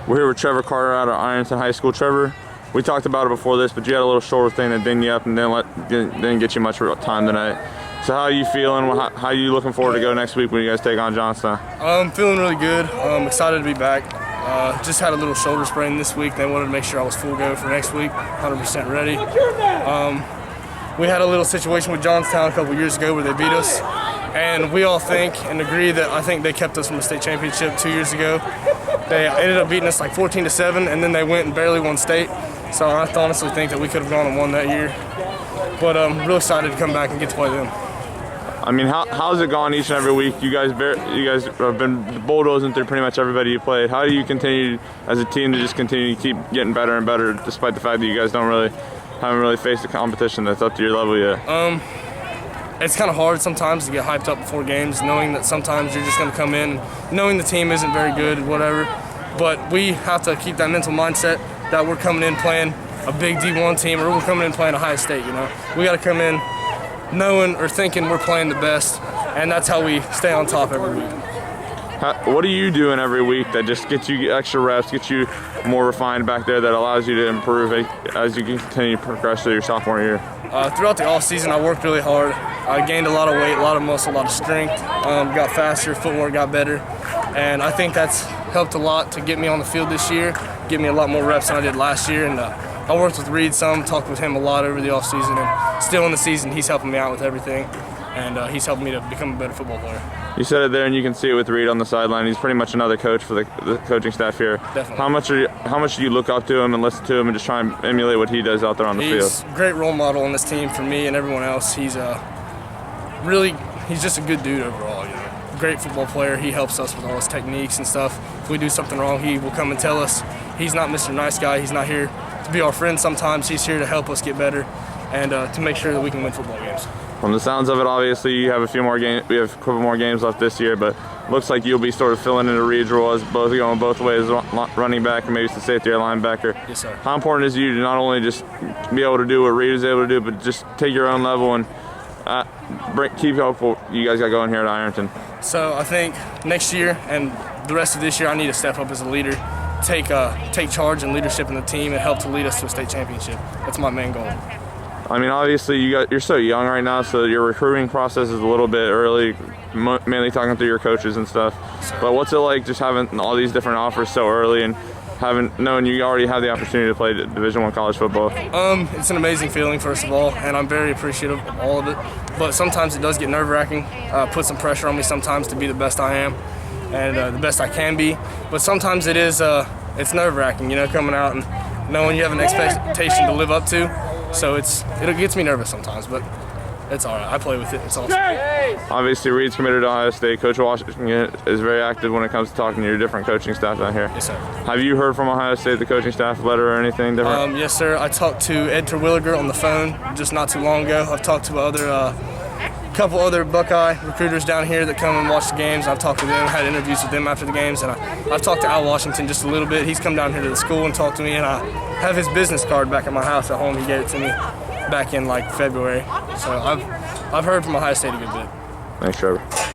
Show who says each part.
Speaker 1: We're here with Trevor Carter out of Ironton High School. Trevor, we talked about it before this, but you had a little shoulder thing that dinged you up and didn't get you much time tonight. So how are you feeling? How are you looking forward to go next week when you guys take on Johnstown?
Speaker 2: I'm feeling really good. I'm excited to be back. Just had a little shoulder sprain this week. They wanted to make sure I was full go for next week, 100% ready. We had a little situation with Johnstown a couple years ago where they beat us, and we all think and agree that I think they kept us from a state championship 2 years ago. They ended up beating us like 14-7, and then they went and barely won state. So I honestly think that we could have gone and won that year. But I'm really excited to come back and get to play them.
Speaker 1: I mean, how's it gone each and every week? You guys have been bulldozing through pretty much everybody you played. How do you continue as a team to just continue to keep getting better and better, despite the fact that you guys haven't really faced a competition that's up to your level yet?
Speaker 2: It's kind of hard sometimes to get hyped up before games, knowing that sometimes you're just going to come in, knowing the team isn't very good, whatever. But we have to keep that mental mindset that we're coming in playing a big D1 team, or we're coming in playing Ohio State. You know, we got to come in knowing or thinking we're playing the best, and that's how we stay on top every week.
Speaker 1: What are you doing every week that just gets you extra reps, gets you more refined back there, that allows you to improve as you continue to progress through your sophomore year?
Speaker 2: Throughout the off season, I worked really hard. I gained a lot of weight, a lot of muscle, a lot of strength, got faster, footwork got better, and I think that's helped a lot to get me on the field this year, get me a lot more reps than I did last year. And I worked with Reed some, talked with him a lot over the off season, and still in the season, he's helping me out with everything, and he's helping me to become a better football player.
Speaker 1: You said it there, and you can see it with Reed on the sideline. He's pretty much another coach for the coaching staff here.
Speaker 2: Definitely.
Speaker 1: How much do you look up to him and listen to him and just try and emulate what he does out there on the field?
Speaker 2: He's a great role model on this team for me and everyone else. He's just a good dude overall. You know, great football player. He helps us with all his techniques and stuff. If we do something wrong, he will come and tell us. He's not Mr. Nice Guy. He's not here to be our friend sometimes. He's here to help us get better and to make sure that we can win football games.
Speaker 1: From the sounds of it, obviously you have a few more games. We have a couple more games left this year, but looks like you'll be sort of filling in a Reed's role as going both ways, running back and maybe it's the safety or linebacker.
Speaker 2: Yes, sir.
Speaker 1: How important is it you to not only just be able to do what Reed is able to do, but just take your own level and keep hopeful you guys got going here at Ironton?
Speaker 2: So I think next year and the rest of this year, I need to step up as a leader, take charge and leadership in the team, and help to lead us to a state championship. That's my main goal.
Speaker 1: I mean, obviously you're so young right now, so your recruiting process is a little bit early, mainly talking through your coaches and stuff. But what's it like just having all these different offers so early and knowing you already have the opportunity to play Division I college football?
Speaker 2: It's an amazing feeling, first of all, and I'm very appreciative of all of it. But sometimes it does get nerve-wracking, put some pressure on me sometimes to be the best I am and the best I can be. But sometimes it's nerve-wracking, you know, coming out and knowing you have an expectation to live up to. So it gets me nervous sometimes, but it's all right. I play with it. It's awesome.
Speaker 1: Obviously, Reed's committed to Ohio State. Coach Washington is very active when it comes to talking to your different coaching staff down here.
Speaker 2: Yes, sir.
Speaker 1: Have you heard from Ohio State, the coaching staff letter or anything different?
Speaker 2: Yes, sir. I talked to Ed Terwilliger on the phone just not too long ago. I've talked to couple other Buckeye recruiters down here that come and watch the games. I've talked to them, had interviews with them after the games, and I've talked to Al Washington just a little bit. He's come down here to the school and talked to me, and I have his business card back at my house at home. He gave it to me back in like February. So I've heard from Ohio State a good bit.
Speaker 1: Thanks, Trevor.